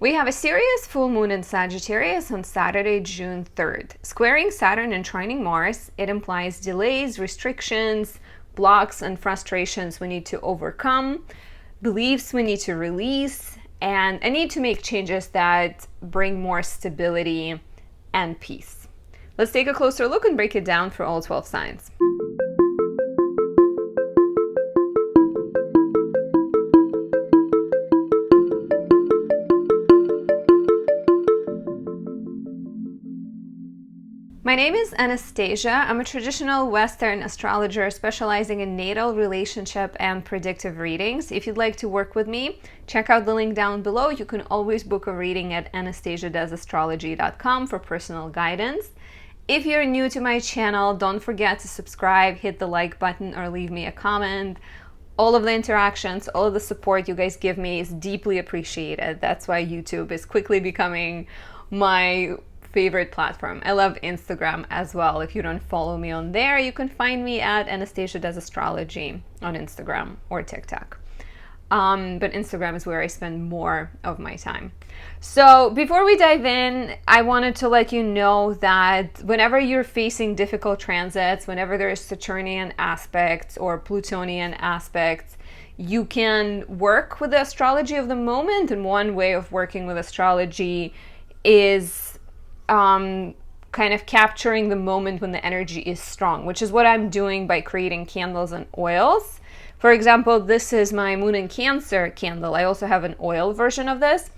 We have a Sirius full moon in Sagittarius on Saturday, June 3rd. Squaring Saturn and trining Mars, it implies delays, restrictions, blocks, and frustrations we need to overcome, beliefs we need to release, and a need to make changes that bring more stability and peace. Let's take a closer look and break it down for all 12 signs. My name is Anastasia. I'm a traditional Western astrologer specializing in natal, relationship, and predictive readings. If you'd like to work with me, check out the link down below. You can always book a reading at anastasiadoesastrology.com for personal guidance. If you're new to my channel, don't forget to subscribe, hit the like button, or leave me a comment. All of the interactions, all of the support you guys give me is deeply appreciated. That's why YouTube is quickly becoming my favorite platform. I love Instagram as well. If you don't follow me on there, you can find me at Anastasia Does Astrology on Instagram or TikTok. But Instagram is where I spend more of my time. So before we dive in, I wanted to let you know that whenever you're facing difficult transits, whenever there's Saturnian aspects or Plutonian aspects, you can work with the astrology of the moment. And one way of working with astrology is kind of capturing the moment when the energy is strong, which is what I'm doing by creating candles and oils. For example, this is my Moon in Cancer candle. I also have an oil version of this.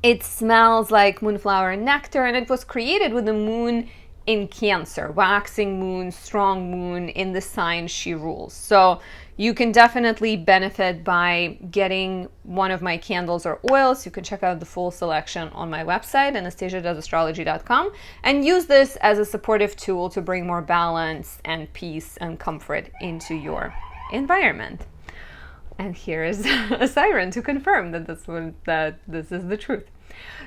It smells like moonflower nectar, and it was created with the moon in Cancer, waxing moon, strong moon in the sign she rules. So you can definitely benefit by getting one of my candles or oils. You can check out the full selection on my website, anastasiadoesastrology.com, and use this as a supportive tool to bring more balance and peace and comfort into your environment. And here is a siren to confirm that this is the truth.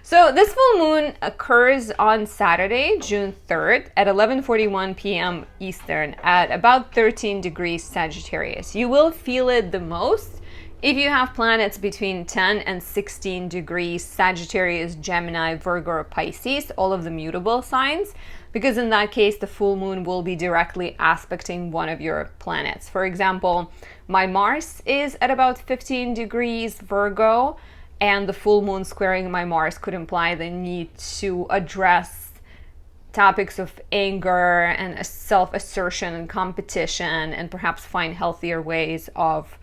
So this full moon occurs on Saturday, June 3rd at 11:41 p.m. Eastern at about 13 degrees Sagittarius. You will feel it the most if you have planets between 10 and 16 degrees Sagittarius, Gemini, Virgo, or Pisces, all of the mutable signs, because in that case, the full moon will be directly aspecting one of your planets. For example, my Mars is at about 15 degrees Virgo, and the full moon squaring my Mars could imply the need to address topics of anger and self-assertion and competition, and perhaps find healthier ways of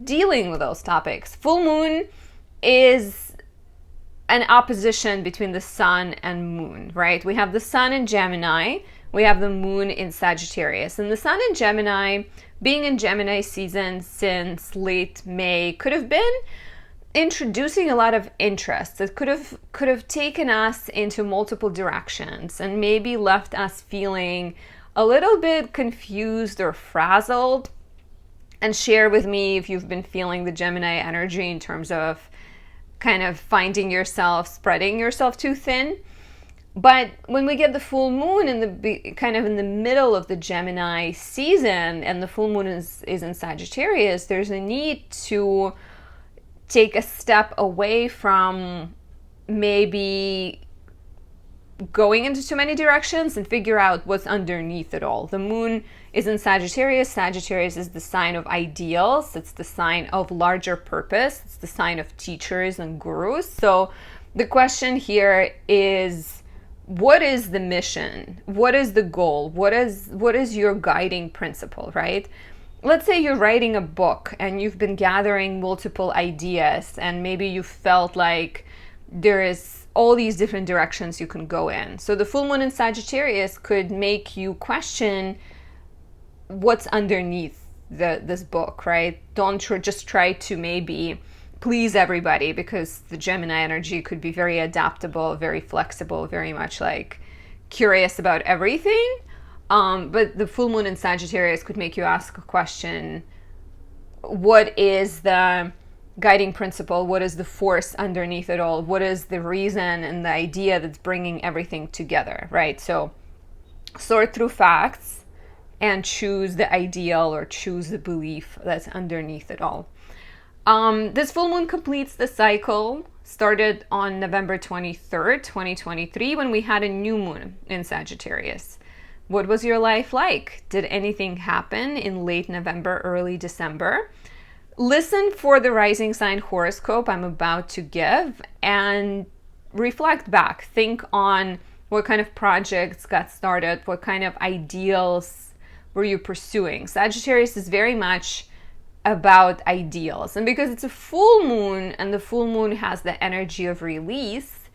dealing with those topics. Full moon is an opposition between the sun and moon, right? We have the sun in Gemini, we have the moon in Sagittarius, and the sun in Gemini, being in Gemini season since late May, could have been introducing a lot of interest. It could have taken us into multiple directions and maybe left us feeling a little bit confused or frazzled. And share with me if you've been feeling the Gemini energy in terms of kind of finding yourself, spreading yourself too thin. But when we get the full moon in the kind of in the middle of the Gemini season, and the full moon is in Sagittarius, there's a need to take a step away from maybe going into too many directions and figure out what's underneath it all. The moon is in Sagittarius. Sagittarius is the sign of ideals. It's the sign of larger purpose. It's the sign of teachers and gurus. So the question here is, what is the mission? What is the goal? What is your guiding principle, right? Let's say you're writing a book and you've been gathering multiple ideas, and maybe you felt like there is all these different directions you can go in. So the full moon in Sagittarius could make you question what's underneath this book, right? Don't just try to maybe please everybody, because the Gemini energy could be very adaptable, very flexible, very much like curious about everything. But the full moon in Sagittarius could make you ask a question: what is the guiding principle? What is the force underneath it all? What is the reason and the idea that's bringing everything together, right? So sort through facts and choose the ideal or choose the belief that's underneath it all. This full moon completes the cycle. started on November 23rd, 2023, when we had a new moon in Sagittarius. What was your life like? Did anything happen in late November, early December? Listen for the rising sign horoscope I'm about to give and reflect back. Think on what kind of projects got started, what kind of ideals were you pursuing. Sagittarius is very much about ideals. And because it's a full moon and the full moon has the energy of release,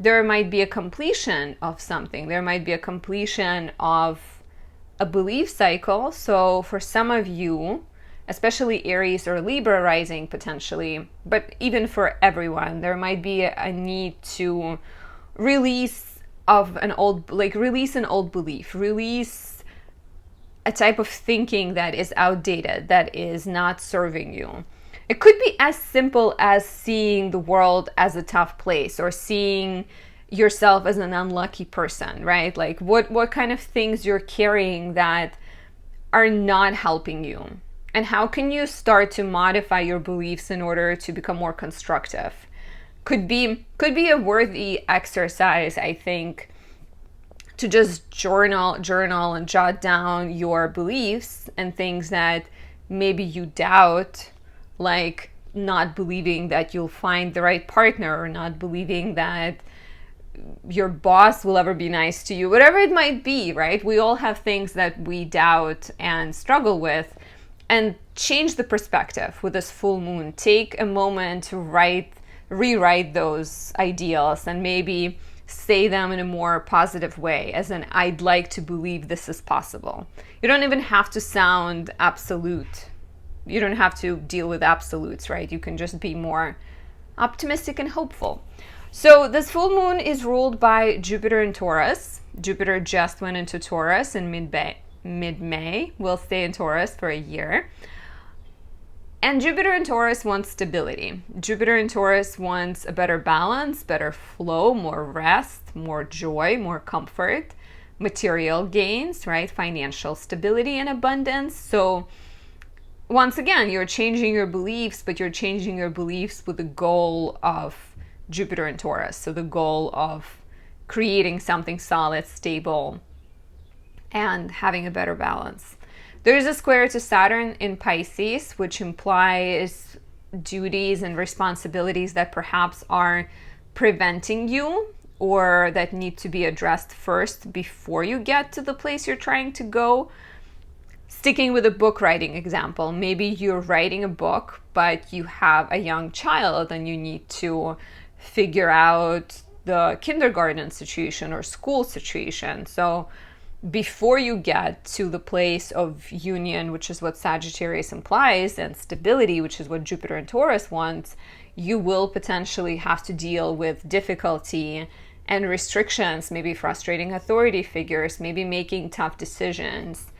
there might be a completion of something. There might be a completion of a belief cycle. So for some of you, especially Aries or Libra rising potentially, but even for everyone, there might be a need to release an old belief, release a type of thinking that is outdated, that is not serving you. It could be as simple as seeing the world as a tough place, or seeing yourself as an unlucky person, right? Like what kind of things you're carrying that are not helping you. And how can you start to modify your beliefs in order to become more constructive? Could be a worthy exercise, I think, to just journal and jot down your beliefs and things that maybe you doubt, like not believing that you'll find the right partner, or not believing that your boss will ever be nice to you, whatever it might be, right? We all have things that we doubt and struggle with, and change the perspective with this full moon. Take a moment to rewrite those ideals and maybe say them in a more positive way, as in, I'd like to believe this is possible. You don't even have to sound absolute. You don't have to deal with absolutes, right? You can just be more optimistic and hopeful. So this full moon is ruled by Jupiter in Taurus. Jupiter just went into Taurus in mid-May. Will stay in Taurus for a year. And Jupiter in Taurus wants stability. Jupiter in Taurus wants a better balance, better flow, more rest, more joy, more comfort, material gains, right? Financial stability and abundance. So once again, you're changing your beliefs, but you're changing your beliefs with the goal of Jupiter in Taurus. So the goal of creating something solid, stable, and having a better balance. There is a square to Saturn in Pisces, which implies duties and responsibilities that perhaps are preventing you, or that need to be addressed first before you get to the place you're trying to go. Sticking with a book writing example, maybe you're writing a book, but you have a young child and you need to figure out the kindergarten situation or school situation. So before you get to the place of union, which is what Sagittarius implies, and stability, which is what Jupiter and Taurus wants, you will potentially have to deal with difficulty and restrictions, maybe frustrating authority figures, maybe making tough decisions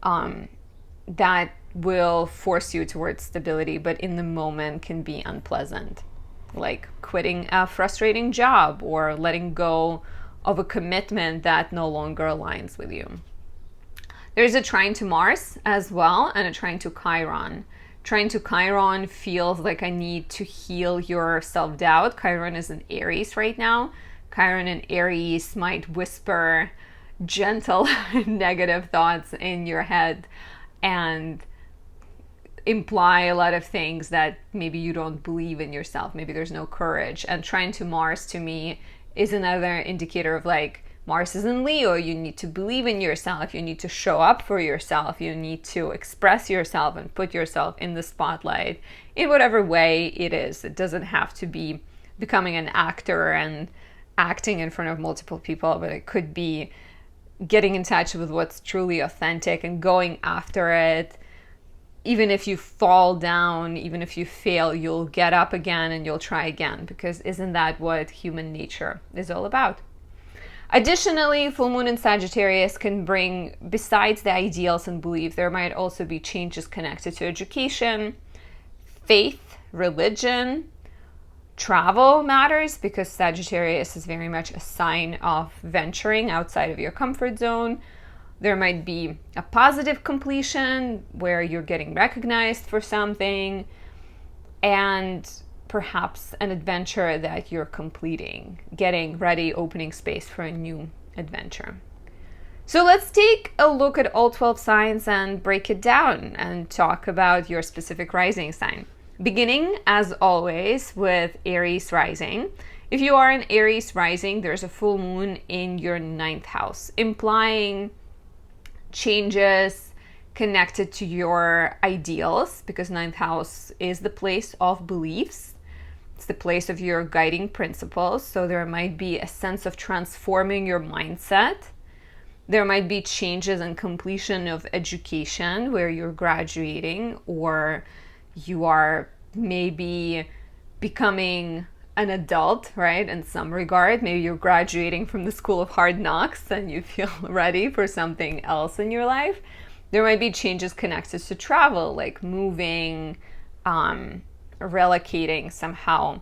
that will force you towards stability, but in the moment can be unpleasant, like quitting a frustrating job or letting go of a commitment that no longer aligns with you. There's a trine to Mars as well, and a trine to Chiron. Trine to Chiron feels like a need to heal your self-doubt. Chiron is in Aries right now. Chiron in Aries might whisper gentle negative thoughts in your head and imply a lot of things that maybe you don't believe in yourself. Maybe there's no courage. And trine to Mars, to me, is another indicator of, like, Mars is in Leo. You need to believe in yourself. You need to show up for yourself. You need to express yourself and put yourself in the spotlight in whatever way it is. It doesn't have to be becoming an actor and acting in front of multiple people, but it could be getting in touch with what's truly authentic and going after it. Even if you fall down, even if you fail, you'll get up again and you'll try again, because isn't that what human nature is all about? Additionally, full moon in Sagittarius can bring, besides the ideals and belief, there might also be changes connected to education, faith, religion, travel matters, because Sagittarius is very much a sign of venturing outside of your comfort zone. There might be a positive completion where you're getting recognized for something. And perhaps an adventure that you're completing, getting ready, opening space for a new adventure. So let's take a look at all 12 signs and break it down and talk about your specific rising sign. Beginning, as always, with Aries rising. If you are an Aries rising, there's a full moon in your 9th house, implying changes connected to your ideals, because 9th house is the place of beliefs. It's the place of your guiding principles. So there might be a sense of transforming your mindset. There might be changes and completion of education where you're graduating, or you are maybe becoming an adult, right? In some regard, maybe you're graduating from the school of hard knocks and you feel ready for something else in your life. There might be changes connected to travel, like moving, relocating somehow.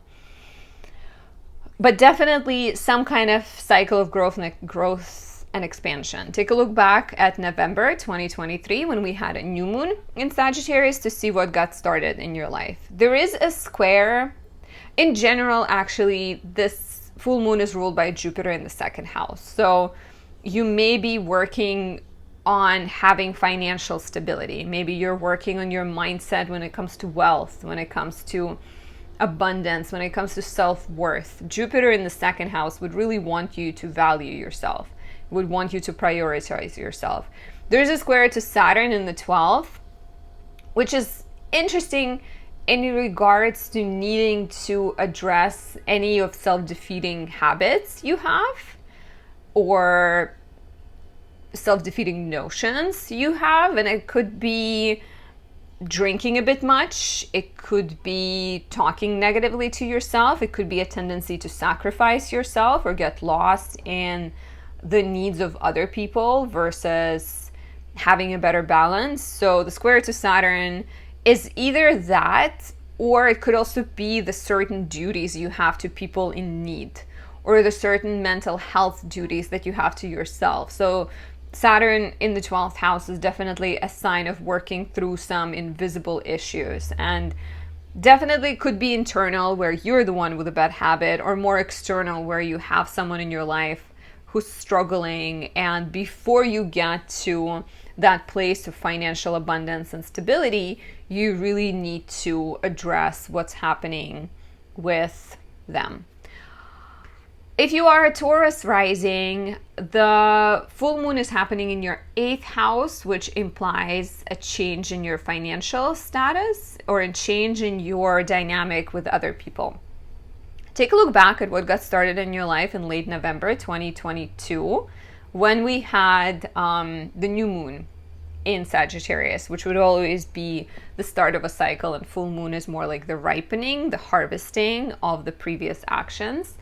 But definitely some kind of cycle of growth and expansion. Take a look back at November 2023 when we had a new moon in Sagittarius to see what got started in your life. There is a square. In general, actually, this full moon is ruled by Jupiter in the 2nd house. So you may be working on having financial stability. Maybe you're working on your mindset when it comes to wealth, when it comes to abundance, when it comes to self-worth. Jupiter in the 2nd house would really want you to value yourself, would want you to prioritize yourself. There's a square to Saturn in the 12th, which is interesting in regards to needing to address any of self-defeating habits you have, or self-defeating notions you have. And it could be drinking a bit much. It could be talking negatively to yourself. It could be a tendency to sacrifice yourself or get lost in the needs of other people versus having a better balance. So the square to Saturn is either that, or it could also be the certain duties you have to people in need, or the certain mental health duties that you have to yourself. So Saturn in the 12th house is definitely a sign of working through some invisible issues, and definitely could be internal where you're the one with a bad habit, or more external where you have someone in your life who's struggling. And before you get to that place of financial abundance and stability, you really need to address what's happening with them. If you are a Taurus rising, the full moon is happening in your 8th house, which implies a change in your financial status or a change in your dynamic with other people. Take a look back at what got started in your life in late November 2022 when we had the new moon in Sagittarius, which would always be the start of a cycle, and full moon is more like the ripening, the harvesting of the previous actions.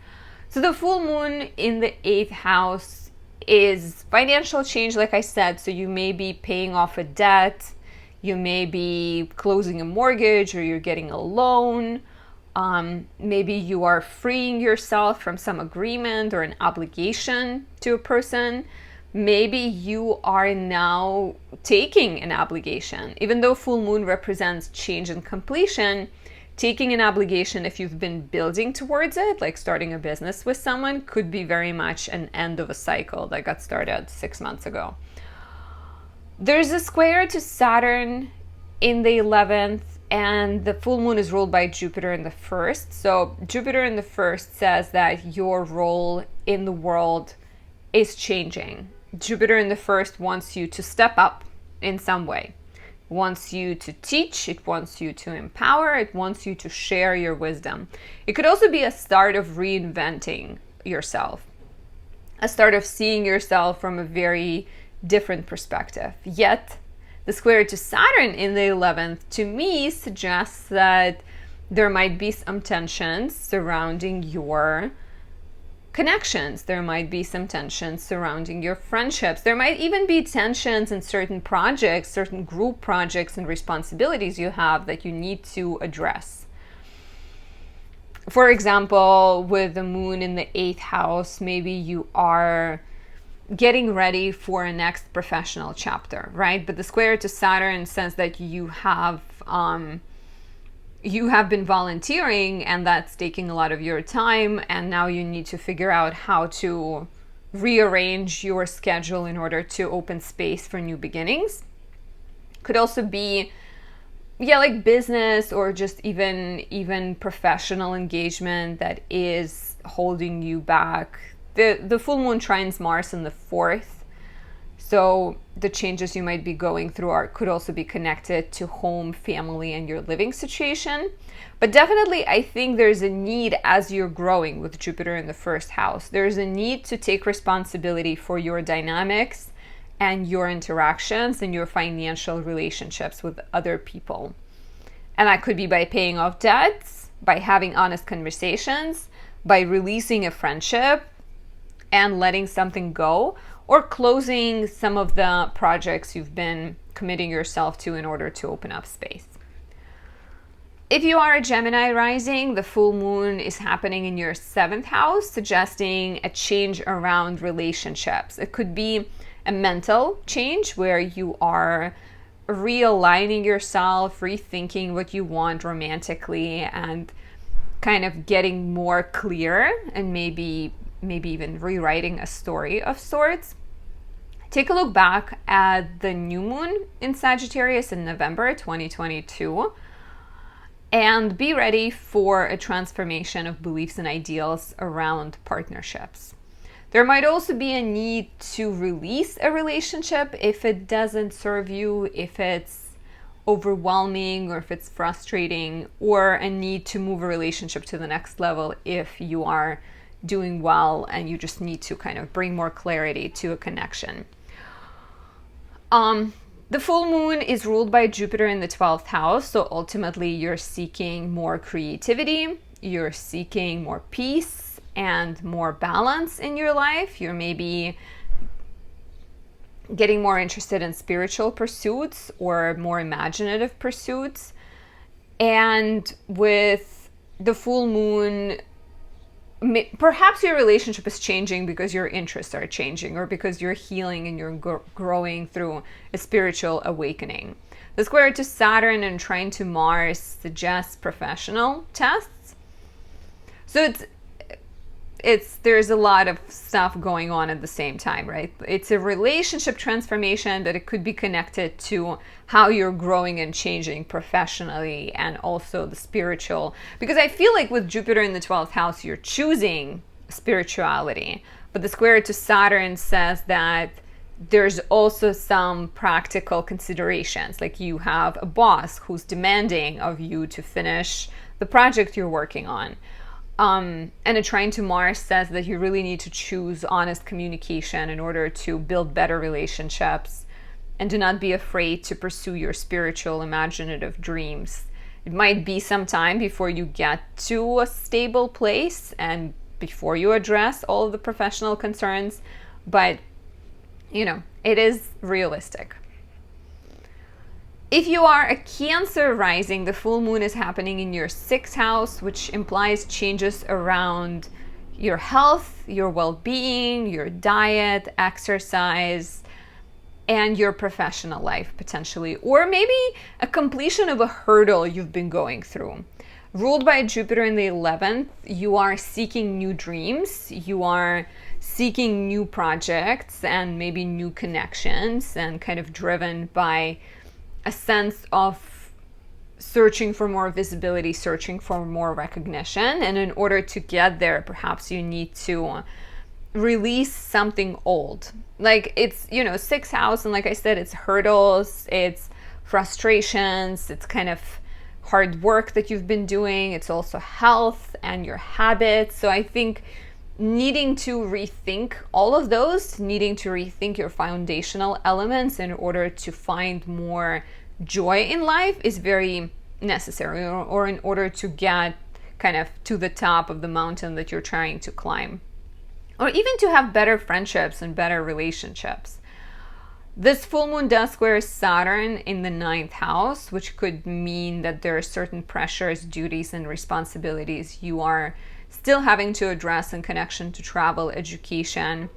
So the full moon in the 8th house is financial change, like I said. So you may be paying off a debt, you may be closing a mortgage, or you're getting a loan. Maybe you are freeing yourself from some agreement or an obligation to a person. Maybe you are now taking an obligation. Even though full moon represents change and completion, taking an obligation, if you've been building towards it, like starting a business with someone, could be very much an end of a cycle that got started 6 months ago. There's a square to Saturn in the 11th, and the full moon is ruled by Jupiter in the 1st. So Jupiter in the 1st says that your role in the world is changing. Jupiter in the 1st wants you to step up in some way. It wants you to teach, it wants you to empower, it wants you to share your wisdom. It could also be a start of reinventing yourself, a start of seeing yourself from a very different perspective. Yet, the square to Saturn in the 11th, to me, suggests that there might be some tensions surrounding your connections. There might be some tensions surrounding your friendships. There might even be tensions in certain projects, certain group projects and responsibilities you have that you need to address. For example, with the moon in the 8th house, maybe you are getting ready for a next professional chapter, right? But the square to Saturn says that you have you have been volunteering and that's taking a lot of your time, and now you need to figure out how to rearrange your schedule in order to open space for new beginnings. Could also be, yeah, like business or just even professional engagement that is holding you back. The full moon trines Mars in the 4th. So the changes you might be going through could also be connected to home, family, and your living situation. But definitely, I think there's a need as you're growing with Jupiter in the 1st house. There's a need to take responsibility for your dynamics and your interactions and your financial relationships with other people. And that could be by paying off debts, by having honest conversations, by releasing a friendship and letting something go, or closing some of the projects you've been committing yourself to in order to open up space. If you are a Gemini rising, the full moon is happening in your 7th house, suggesting a change around relationships. It could be a mental change where you are realigning yourself, rethinking what you want romantically, and kind of getting more clear, and maybe even rewriting a story of sorts. Take a look back at the new moon in Sagittarius in November 2022 and be ready for a transformation of beliefs and ideals around partnerships. There might also be a need to release a relationship if it doesn't serve you, if it's overwhelming, or if it's frustrating, or a need to move a relationship to the next level if you are doing well and you just need to kind of bring more clarity to a connection. The full moon is ruled by Jupiter in the 12th house, so ultimately you're seeking more creativity, you're seeking more peace and more balance in your life. You're maybe getting more interested in spiritual pursuits or more imaginative pursuits. And with the full moon, perhaps your relationship is changing because your interests are changing, or because you're healing and you're growing through a spiritual awakening. The square to Saturn and trine to Mars suggests professional tests. So there's a lot of stuff going on at the same time, right? It's a relationship transformation, but it could be connected to how you're growing and changing professionally, and also the spiritual. Because I feel like with Jupiter in the 12th house, you're choosing spirituality. But the square to Saturn says that there's also some practical considerations, like you have a boss who's demanding of you to finish the project you're working on. And a trine to Mars says that you really need to choose honest communication in order to build better relationships, and do not be afraid to pursue your spiritual, imaginative dreams. It might be some time before you get to a stable place and before you address all of the professional concerns, but it is realistic. If you are a Cancer rising, the full moon is happening in your 6th house, which implies changes around your health, your well-being, your diet, exercise, and your professional life potentially, or maybe a completion of a hurdle you've been going through. Ruled by Jupiter in the 11th, you are seeking new dreams, you are seeking new projects and maybe new connections, and kind of driven by a sense of searching for more visibility, searching for more recognition. And in order to get there, perhaps you need to release something old. Like it's, 6th house, and like I said, it's hurdles, it's frustrations, it's kind of hard work that you've been doing. It's also health and your habits. So I think needing to rethink all of those, needing to rethink your foundational elements in order to find more joy in life is very necessary, or in order to get kind of to the top of the mountain that you're trying to climb, or even to have better friendships and better relationships. This full moon does square Saturn in the 9th house, which could mean that there are certain pressures, duties, and responsibilities you are still having to address in connection to travel, education,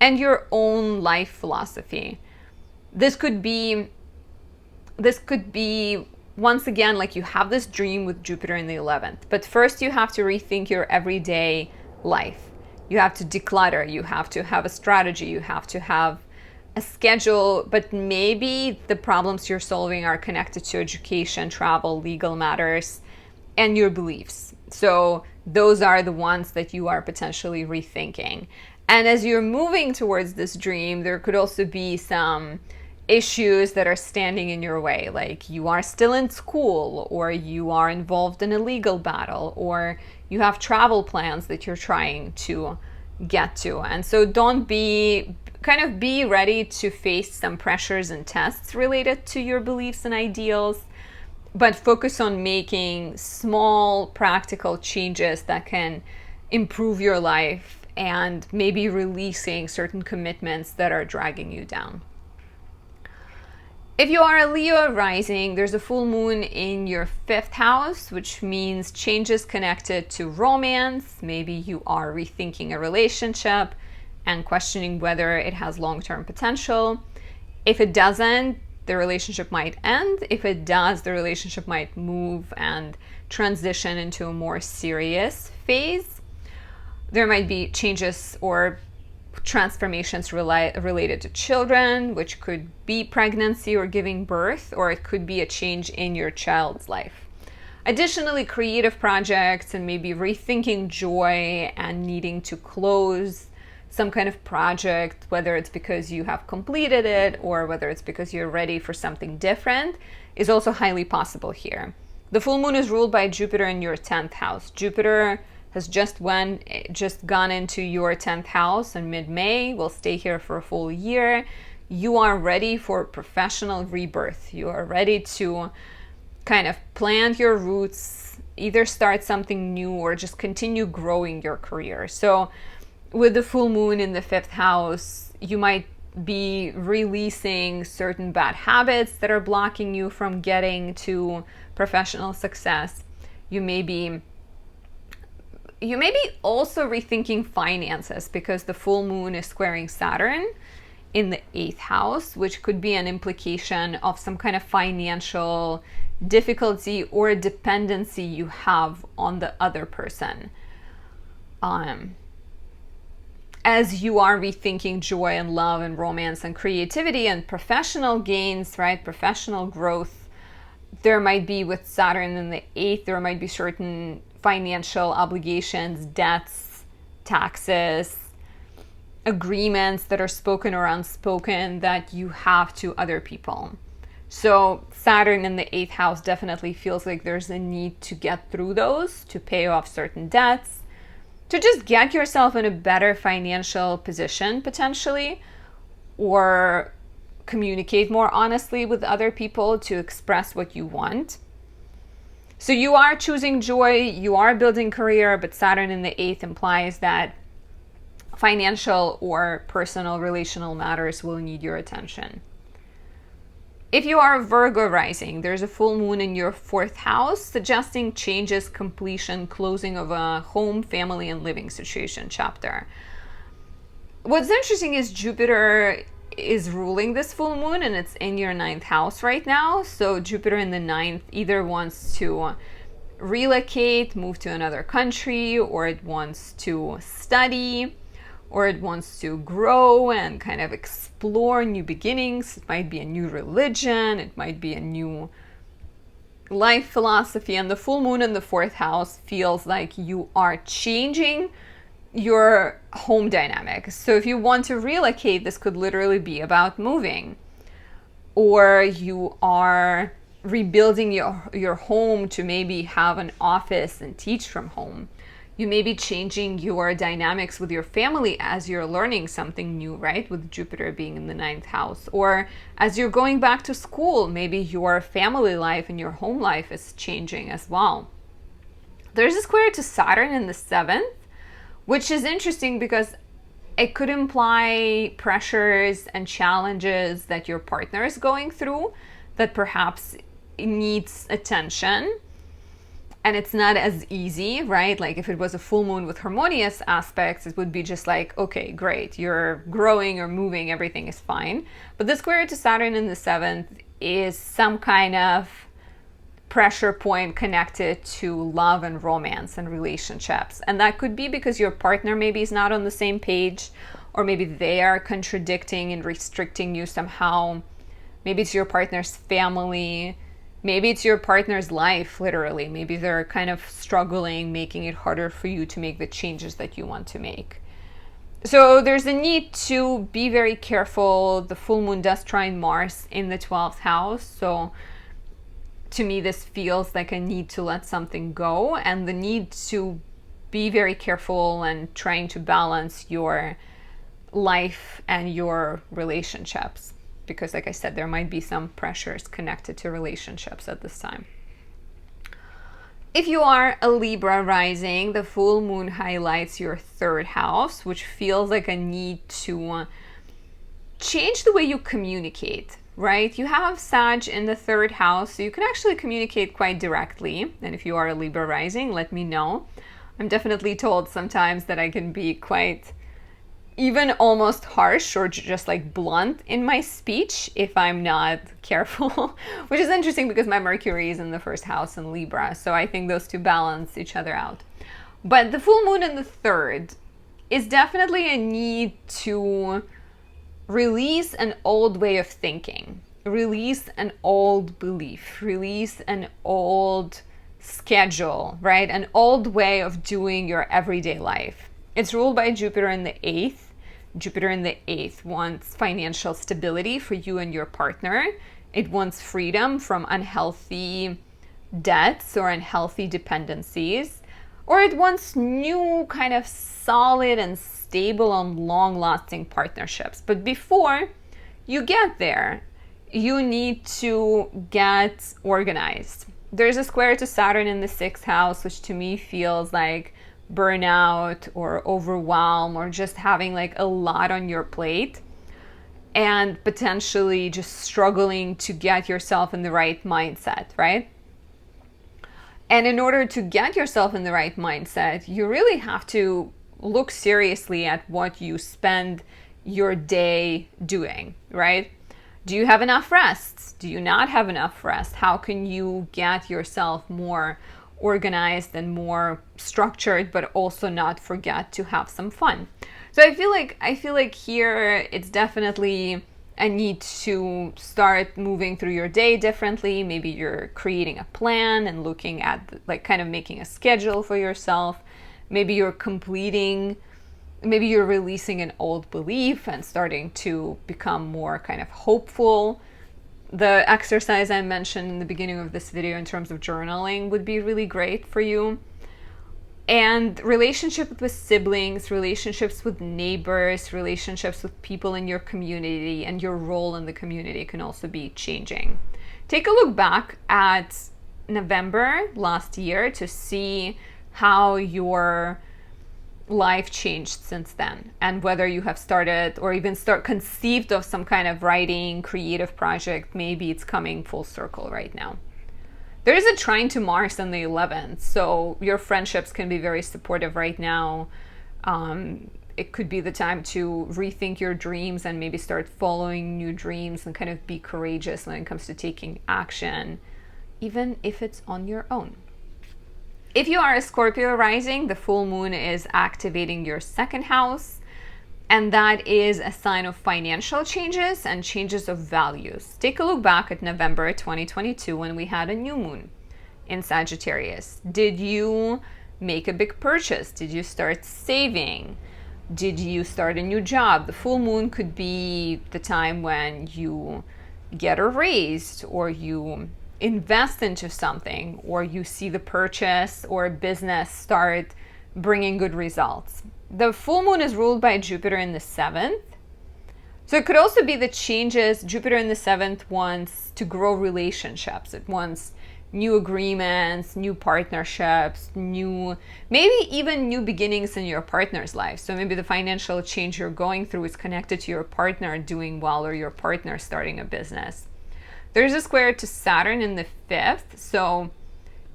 and your own life philosophy. This could be once again, like, you have this dream with Jupiter in the 11th, but first you have to rethink your everyday life. You have to declutter, you have to have a strategy, you have to have a schedule, but maybe the problems you're solving are connected to education, travel, legal matters, and your beliefs. So those are the ones that you are potentially rethinking. And as you're moving towards this dream, there could also be some issues that are standing in your way, like you are still in school, or you are involved in a legal battle, or you have travel plans that you're trying to get to. And so be ready to face some pressures and tests related to your beliefs and ideals, but focus on making small practical changes that can improve your life and maybe releasing certain commitments that are dragging you down. If you are a Leo rising, there's a full moon in your 5th house, which means changes connected to romance. Maybe you are rethinking a relationship and questioning whether it has long-term potential. If it doesn't, the relationship might end. If it does, the relationship might move and transition into a more serious phase. There might be changes or transformations related to children, which could be pregnancy or giving birth, or it could be a change in your child's life. Additionally, creative projects and maybe rethinking joy and needing to close some kind of project, whether it's because you have completed it or whether it's because you're ready for something different, is also highly possible here. The full moon is ruled by Jupiter in your 10th house. Jupiter has just gone into your 10th house in mid-May, will stay here for a full year. You are ready for professional rebirth. You are ready to kind of plant your roots, either start something new or just continue growing your career. So with the full moon in the 5th house, you might be releasing certain bad habits that are blocking you from getting to professional success. You may be also rethinking finances, because the full moon is squaring Saturn in the 8th house, which could be an implication of some kind of financial difficulty or dependency you have on the other person. As you are rethinking joy and love and romance and creativity and professional gains, right? Professional growth, there might be, with Saturn in the 8th, there might be certain financial obligations, debts, taxes, agreements that are spoken or unspoken that you have to other people. So Saturn in the 8th house definitely feels like there's a need to get through those, to pay off certain debts, to just get yourself in a better financial position potentially, or communicate more honestly with other people to express what you want. So you are choosing joy, you are building career, but Saturn in the 8th implies that financial or personal relational matters will need your attention. If you are a Virgo rising, there's a full moon in your 4th house, suggesting changes, completion, closing of a home, family, and living situation chapter. What's interesting is Jupiter is ruling this full moon, and it's in your 9th house right now. So Jupiter in the 9th either wants to relocate, move to another country, or it wants to study, or it wants to grow and kind of explore new beginnings. It might be a new religion, it might be a new life philosophy. And the full moon in the 4th house feels like you are changing your home dynamic. So if you want to relocate, this could literally be about moving, or you are rebuilding your home to maybe have an office and teach from home. You may be changing your dynamics with your family as you're learning something new, right? With Jupiter being in the 9th house. Or as you're going back to school, maybe your family life and your home life is changing as well. There's a square to Saturn in the 7th, which is interesting because it could imply pressures and challenges that your partner is going through that perhaps needs attention. And it's not as easy, right? Like if it was a full moon with harmonious aspects, it would be just like, okay, great, you're growing or moving, everything is fine. But the square to Saturn in the 7th is some kind of pressure point connected to love and romance and relationships. And that could be because your partner maybe is not on the same page, or maybe they are contradicting and restricting you somehow. Maybe it's your partner's family. Maybe it's your partner's life, literally. Maybe they're kind of struggling, making it harder for you to make the changes that you want to make. So there's a need to be very careful. The full moon does trine Mars in the 12th house. So to me, this feels like a need to let something go, and the need to be very careful and trying to balance your life and your relationships. Because like I said, there might be some pressures connected to relationships at this time. If you are a Libra rising, the full moon highlights your 3rd house, which feels like a need to change the way you communicate, right? You have Sag in the 3rd house, so you can actually communicate quite directly. And if you are a Libra rising, let me know. I'm definitely told sometimes that I can be quite even almost harsh or just like blunt in my speech if I'm not careful, which is interesting because my Mercury is in the 1st house in Libra. So I think those two balance each other out. But the full moon in the 3rd is definitely a need to release an old way of thinking, release an old belief, release an old schedule, right? An old way of doing your everyday life. It's ruled by Jupiter in the 8th. Jupiter in the 8th wants financial stability for you and your partner. It wants freedom from unhealthy debts or unhealthy dependencies. Or it wants new kind of solid and stable and long-lasting partnerships. But before you get there, you need to get organized. There's a square to Saturn in the 6th house, which to me feels like burnout or overwhelm or just having like a lot on your plate and potentially just struggling to get yourself in the right mindset, right? And in order to get yourself in the right mindset, you really have to look seriously at what you spend your day doing, right? Do you have enough rest? Do you not have enough rest? How can you get yourself more organized and more structured, but also not forget to have some fun? So I feel like here it's definitely a need to start moving through your day differently. Maybe you're creating a plan and looking at like kind of making a schedule for yourself. Maybe you're releasing an old belief and starting to become more kind of hopeful. The exercise I mentioned in the beginning of this video in terms of journaling would be really great for you. And relationships with siblings, relationships with neighbors, relationships with people in your community and your role in the community can also be changing. Take a look back at November last year to see how your life changed since then, and whether you have started or even conceived of some kind of writing creative project. Maybe it's coming full circle right now. There is a trine to Mars on the 11th, so your friendships can be very supportive right now. It could be the time to rethink your dreams and maybe start following new dreams and kind of be courageous when it comes to taking action, even if it's on your own. If you are a Scorpio rising, the full moon is activating your 2nd house, and that is a sign of financial changes and changes of values. Take a look back at November 2022 when we had a new moon in Sagittarius. Did you make a big purchase? Did you start saving? Did you start a new job? The full moon could be the time when you get a raise, or you invest into something, or you see the purchase or business start bringing good results. The full moon is ruled by Jupiter in the 7th. So it could also be the changes. Jupiter in the 7th wants to grow relationships. It wants new agreements, new partnerships, maybe even new beginnings in your partner's life. So maybe the financial change you're going through is connected to your partner doing well or your partner starting a business. There's a square to Saturn in the 5th, so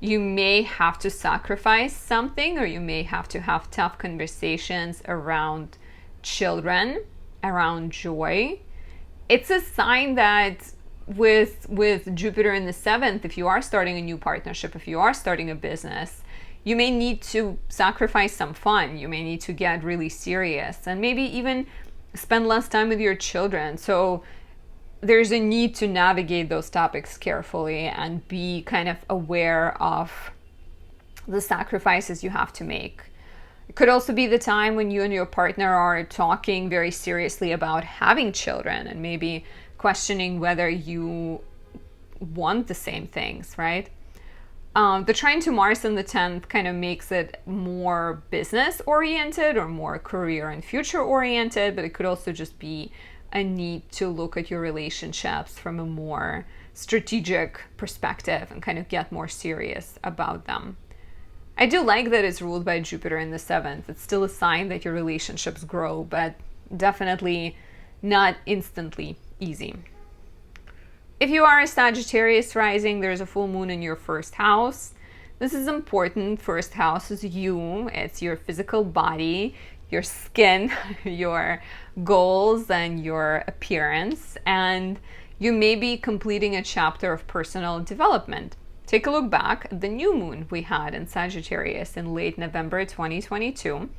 you may have to sacrifice something, or you may have to have tough conversations around children, around joy. It's a sign that with Jupiter in the 7th, if you are starting a new partnership, if you are starting a business, you may need to sacrifice some fun. You may need to get really serious and maybe even spend less time with your children. So there's a need to navigate those topics carefully and be kind of aware of the sacrifices you have to make. It could also be the time when you and your partner are talking very seriously about having children and maybe questioning whether you want the same things, right? The trine to Mars in the 10th kind of makes it more business oriented or more career and future oriented, but it could also just be a need to look at your relationships from a more strategic perspective and kind of get more serious about them. I do like that it's ruled by Jupiter in the 7th. It's still a sign that your relationships grow, but definitely not instantly easy. If you are a Sagittarius rising, there's a full moon in your first house. This is important. First house is you. It's your physical body, your skin, your goals, and your appearance. And you may be completing a chapter of personal development. Take a look back at the new moon we had in Sagittarius in late November 2022.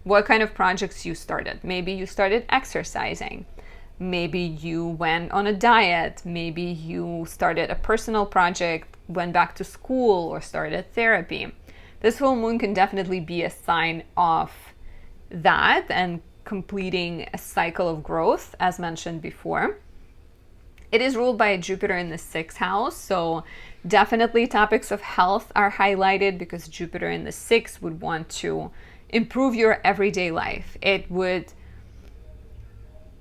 What kind of projects you started? Maybe you started exercising. Maybe you went on a diet. Maybe you started a personal project, went back to school, or started therapy. This full moon can definitely be a sign of that and completing a cycle of growth, as mentioned before. It is ruled by Jupiter in the 6th house, so definitely topics of health are highlighted because Jupiter in the 6th would want to improve your everyday life. It would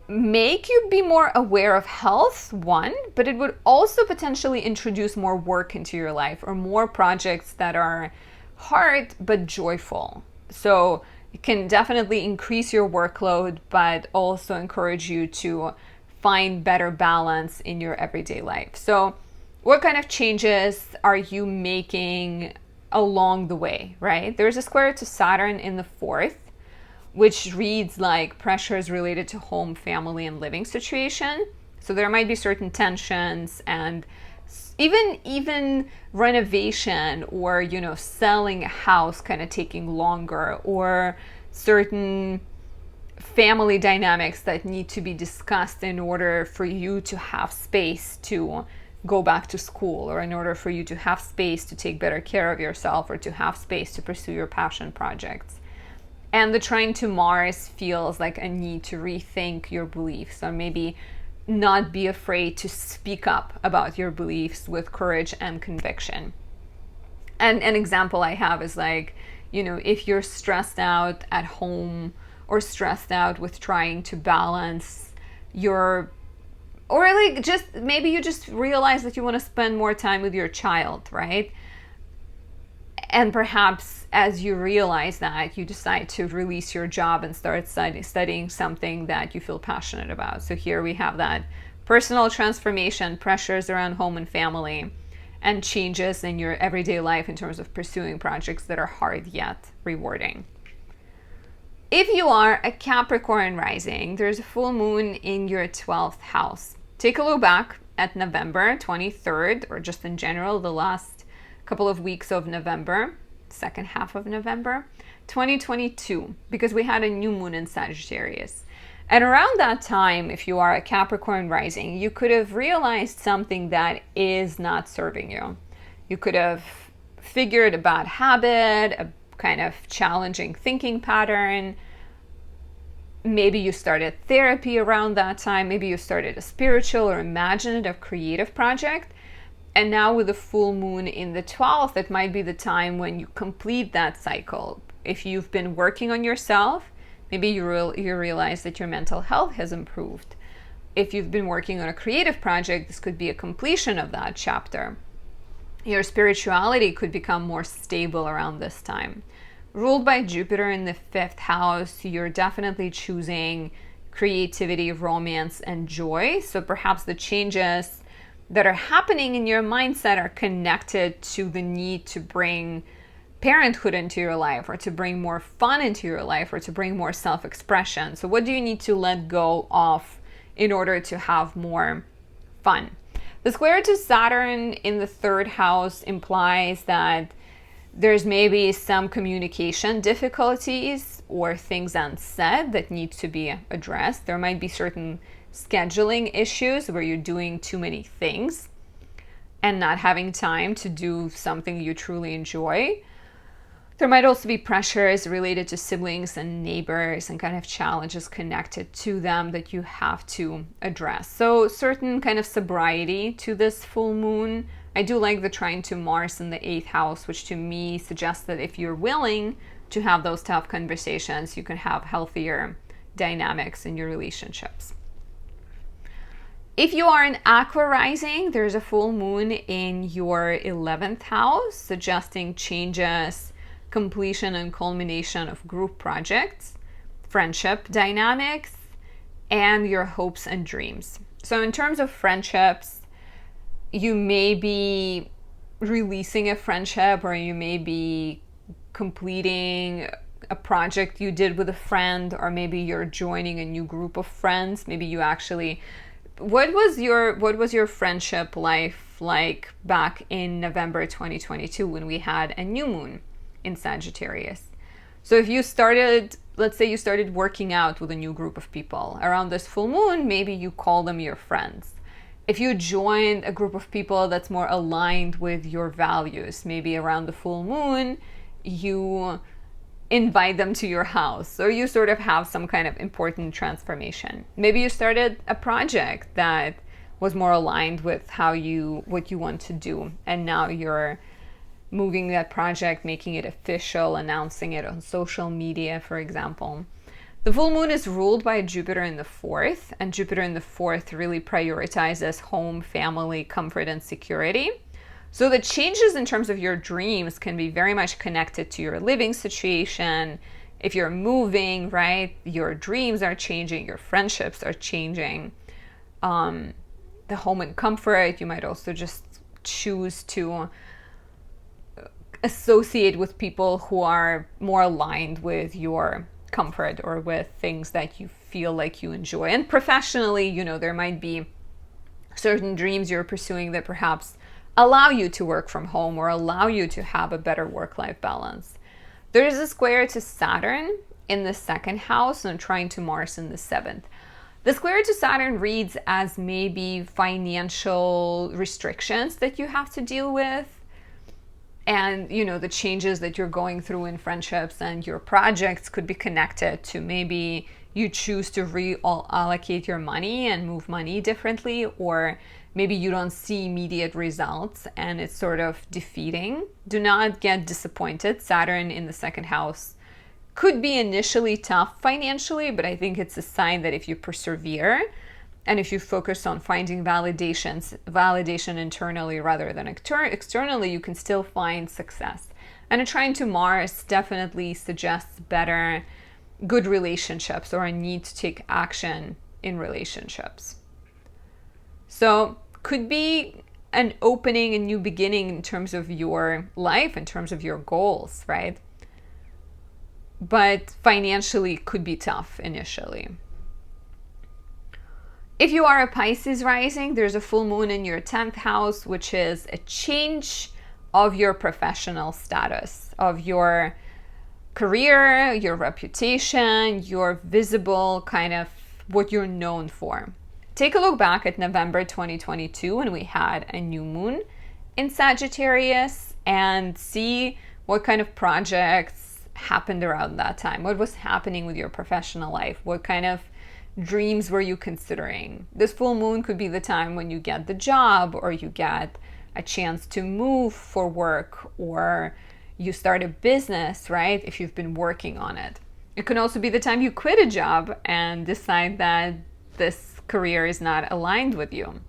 make you be more aware of health, one, but it would also potentially introduce more work into your life or more projects that are hard but joyful. So it can definitely increase your workload, but also encourage you to find better balance in your everyday life. So what kind of changes are you making along the way, right? There's a square to Saturn in the 4th, which reads like pressures related to home, family, and living situation. So there might be certain tensions and even renovation or, selling a house kind of taking longer, or certain family dynamics that need to be discussed in order for you to have space to go back to school, or in order for you to have space to take better care of yourself, or to have space to pursue your passion projects. And the trine to Mars feels like a need to rethink your beliefs, or maybe not be afraid to speak up about your beliefs with courage and conviction. And an example I have is like, if you're stressed out at home or stressed out with trying to balance or like just maybe you just realize that you want to spend more time with your child, right? And perhaps as you realize that, you decide to release your job and start studying something that you feel passionate about. So here we have that personal transformation, pressures around home and family, and changes in your everyday life in terms of pursuing projects that are hard yet rewarding. If you are a Capricorn rising, there's a full moon in your 12th house. Take a look back at November 23rd, or just in general, the last couple of weeks of November, second half of November 2022, because we had a new moon in Sagittarius. And around that time, if you are a Capricorn rising, you could have realized something that is not serving you. You could have figured a bad habit, a kind of challenging thinking pattern. Maybe you started therapy around that time. Maybe you started a spiritual or imaginative creative project. And now with the full moon in the 12th, it might be the time when you complete that cycle. If you've been working on yourself, maybe you realize that your mental health has improved. If you've been working on a creative project, this could be a completion of that chapter. Your spirituality could become more stable around this time. Ruled by Jupiter in the 5th house, you're definitely choosing creativity, romance, and joy. So perhaps the changes that are happening in your mindset are connected to the need to bring parenthood into your life, or to bring more fun into your life, or to bring more self-expression. So what do you need to let go of in order to have more fun? The square to Saturn in the third house implies that there's maybe some communication difficulties or things unsaid that need to be addressed. There might be certain scheduling issues where you're doing too many things and not having time to do something you truly enjoy. There might also be pressures related to siblings and neighbors and kind of challenges connected to them that you have to address. So certain kind of sobriety to this full moon. I do like the trine to Mars in the 8th house, which to me suggests that if you're willing to have those tough conversations, you can have healthier dynamics in your relationships. If you are an Aqua rising, there's a full moon in your 11th house, suggesting changes, completion and culmination of group projects, friendship dynamics, and your hopes and dreams. So in terms of friendships, you may be releasing a friendship, or you may be completing a project you did with a friend, or maybe you're joining a new group of friends. Maybe you actually, what was your friendship life like back in November 2022 when we had a new moon in Sagittarius? So if you started, let's say you started working out with a new group of people around this full moon, maybe you call them your friends. If you joined a group of people that's more aligned with your values, maybe around the full moon, you invite them to your house, or you sort of have some kind of important transformation. Maybe you started a project that was more aligned with what you want to do, and now you're moving that project, making it official, announcing it on social media, for example. The full moon is ruled by Jupiter in the 4th, and Jupiter in the 4th really prioritizes home, family, comfort, and security. So the changes in terms of your dreams can be very much connected to your living situation. If you're moving, right, your dreams are changing, your friendships are changing. The home and comfort, you might also just choose to associate with people who are more aligned with your comfort or with things that you feel like you enjoy. And professionally, there might be certain dreams you're pursuing that perhaps allow you to work from home or allow you to have a better work-life balance. There is a square to Saturn in the 2nd house and trine to Mars in the 7th. The square to Saturn reads as maybe financial restrictions that you have to deal with, and the changes that you're going through in friendships and your projects could be connected to maybe you choose to reallocate your money and move money differently, or maybe you don't see immediate results and it's sort of defeating. Do not get disappointed. Saturn in the 2nd house could be initially tough financially, but I think it's a sign that if you persevere and if you focus on finding validation internally rather than externally, you can still find success. And a trine to Mars definitely suggests better, good relationships, or a need to take action in relationships. So could be an opening, a new beginning in terms of your life, in terms of your goals, right? But financially could be tough initially. If you are a Pisces rising, there's a full moon in your 10th house, which is a change of your professional status, of your career, your reputation, your visible kind of what you're known for. Take a look back at November 2022 when we had a new moon in Sagittarius and see what kind of projects happened around that time. What was happening with your professional life? What kind of dreams were you considering? This full moon could be the time when you get the job, or you get a chance to move for work, or you start a business, right? If you've been working on it. It can also be the time you quit a job and decide that this career is not aligned with you.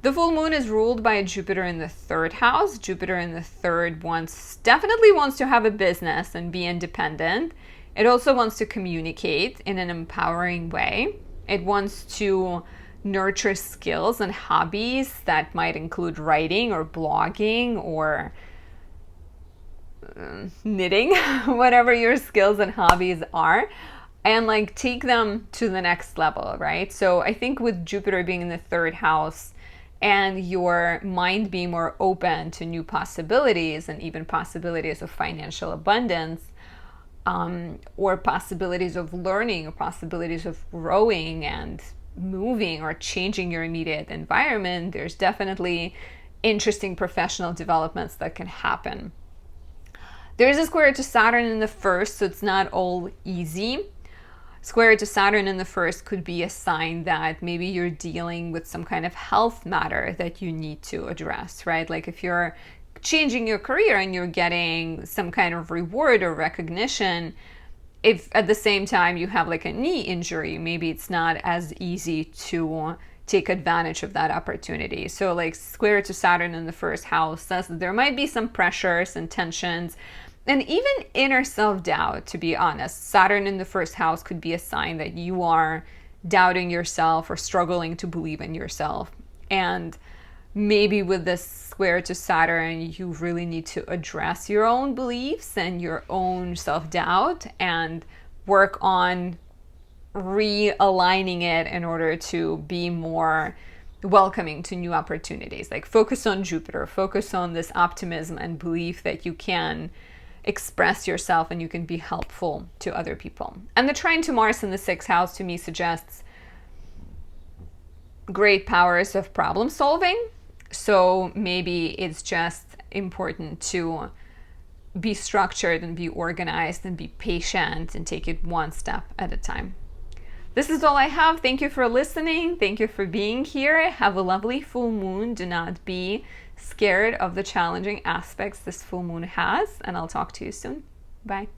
The full moon is ruled by Jupiter in the 3rd house. Jupiter in the 3rd definitely wants to have a business and be independent. It also wants to communicate in an empowering way. It wants to nurture skills and hobbies that might include writing or blogging or knitting, whatever your skills and hobbies are, and take them to the next level, right? So I think with Jupiter being in the 3rd house, and your mind being more open to new possibilities and even possibilities of financial abundance, or possibilities of learning, or possibilities of growing and moving or changing your immediate environment, there's definitely interesting professional developments that can happen. There is a square to Saturn in the first, so it's not all easy. Square to Saturn in the first could be a sign that maybe you're dealing with some kind of health matter that you need to address, right? Like if you're changing your career and you're getting some kind of reward or recognition, if at the same time you have like a knee injury, maybe it's not as easy to take advantage of that opportunity. So like square to Saturn in the first house says that there might be some pressures and tensions and even inner self-doubt, to be honest. Saturn in the first house could be a sign that you are doubting yourself or struggling to believe in yourself. And maybe with this square to Saturn, you really need to address your own beliefs and your own self-doubt and work on realigning it in order to be more welcoming to new opportunities. Like focus on Jupiter, focus on this optimism and belief that you can express yourself and you can be helpful to other people. And the trine to Mars in the sixth house to me suggests great powers of problem solving. So maybe it's just important to be structured and be organized and be patient and take it one step at a time. This is all I have. Thank you for listening. Thank you for being here. Have a lovely full moon. Do not be scared of the challenging aspects this full moon has, and I'll talk to you soon. Bye.